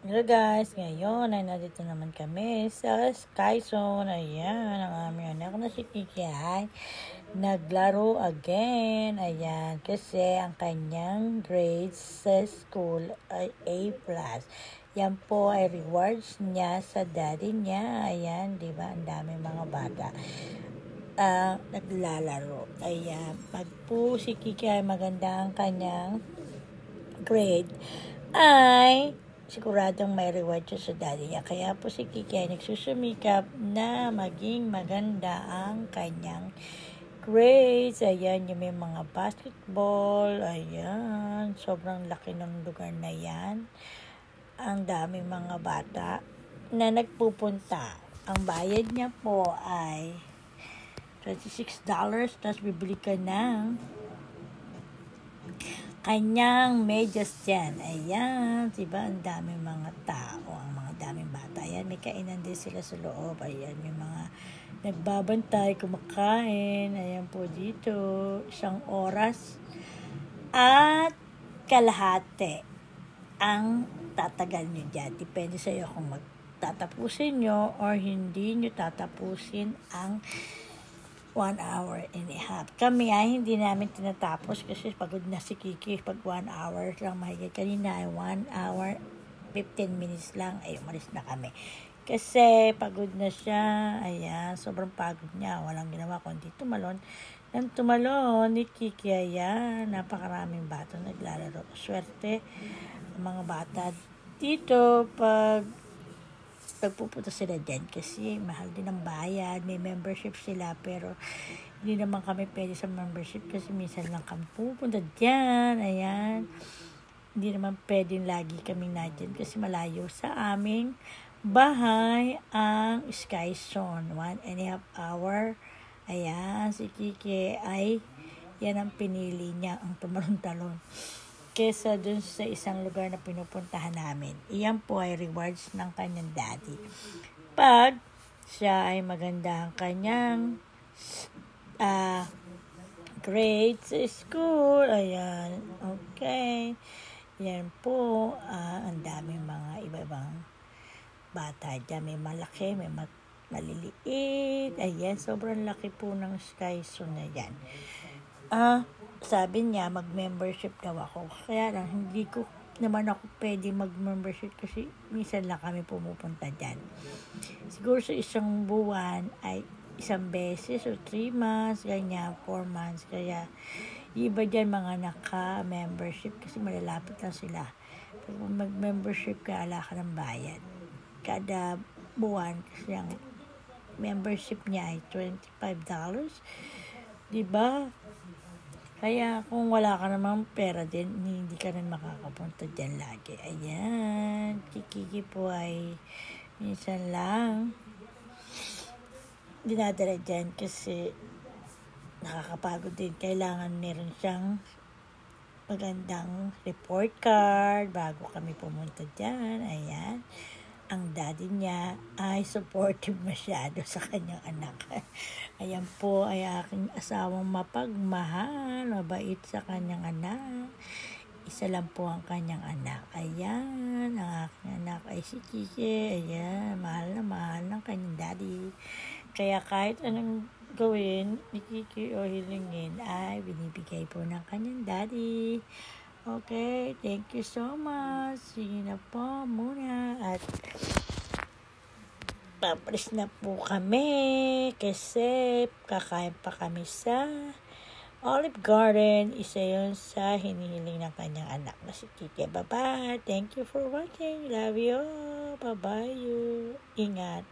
Hello guys, ngayon ay nandito naman kami sa Sky Zone. Ayan, ang aming anak na si Kiki ay naglaro again. Ayan, kasi ang kanyang grades sa school ay A+. Yan po ay rewards niya sa daddy niya. Ayan, di ba? Ang dami mga bata naglalaro. Ayan, pag po si Kiki ay maganda ang kanyang grade, ay siguradong may reward siya sa daddy niya. Kaya po si Kiki ay nagsusumikap na maging maganda ang kanyang grades. Ayan, yung may mga basketball. Ayan, sobrang laki ng lugar na yan. Ang daming mga bata na nagpupunta. Ang bayad niya po ay $26. Tapos bibili ka ng kanyang medyas dyan. Ayan, diba? Ang daming mga tao, ang mga daming bata. Ayan, may kainan din sila sa loob. Ayan, may mga nagbabantay, kumakain. Ayan po dito, 1 oras at kalahati ang tatagal nyo dyan. Depende sa iyo kung magtatapusin nyo or hindi nyo tatapusin ang 1 hour and a half. Kami ay hindi namin tinatapos kasi pagod na si Kiki pag 1 hour lang mahigit. Kanina ay 1 hour 15 minutes lang ay umalis na kami. Kasi pagod na siya. Ayan, sobrang pagod niya. Walang ginawa kundi tumalon. Nang tumalon ni Kiki, ayan, napakaraming bata naglalaro. Swerte ang mga bata dito pag pagpupunta sila dyan kasi mahal din ang bayad, may membership sila pero hindi naman kami pwede sa membership kasi minsan lang kami pupunta dyan. Ayan, hindi naman pwedeng lagi kami na dyan kasi malayo sa aming bahay ang Sky Zone, 1.5 hour. Ayan, si Kiki ay yan ang pinili niya, ang tumalon-talon kesa dun sa isang lugar na pinupuntahan namin. Iyan po ay rewards ng kanyang daddy. Pag siya ay maganda ang kanyang grades sa school. Ayan, okay. Yan po, ang daming mga iba-ibang bata dyan. May malaki, may maliliit. Ayan, sobrang laki po ng Sky Zone na yan. Sabi niya mag-membership daw ako. Kaya lang, hindi ko naman ako pwede mag-membership kasi minsan lang kami pumupunta dyan. Siguro sa isang buwan ay isang beses o 3 months, ganyan, 4 months. Kaya iba dyan mga naka-membership kasi malalapit lang sila. Pag mag-membership ka, ala ka ng bayad. Kada buwan kasi ang membership niya ay $25. Diba? Kaya kung wala ka namang pera din, hindi ka rin makakapunta dyan lagi. Ayan, Kiki po ay minsan lang dinadala dyan kasi nakakapagod din. Kailangan meron siyang magandang report card bago kami pumunta dyan. Ayan. Ang daddy niya ay supportive masyado sa kanyang anak. Ayan po ay aking asawang mapagmahal, mabait sa kanyang anak. Isa lang po ang kanyang anak. Ayan, ang aking anak ay si Kiki. Ayan, mahal na mahal ng kanyang daddy. Kaya kahit anong gawin ni Kiki o hilingin ay binibigay po ng kanyang daddy. Okay, thank you so much. Sige na po muna at papalis na po kami kasi kakain pa kami sa Olive Garden. Isa yun sa hinihiling ng kanyang anak na si Kiki. Bye-bye. Thank you for watching. Love you. Bye-bye you. Ingat.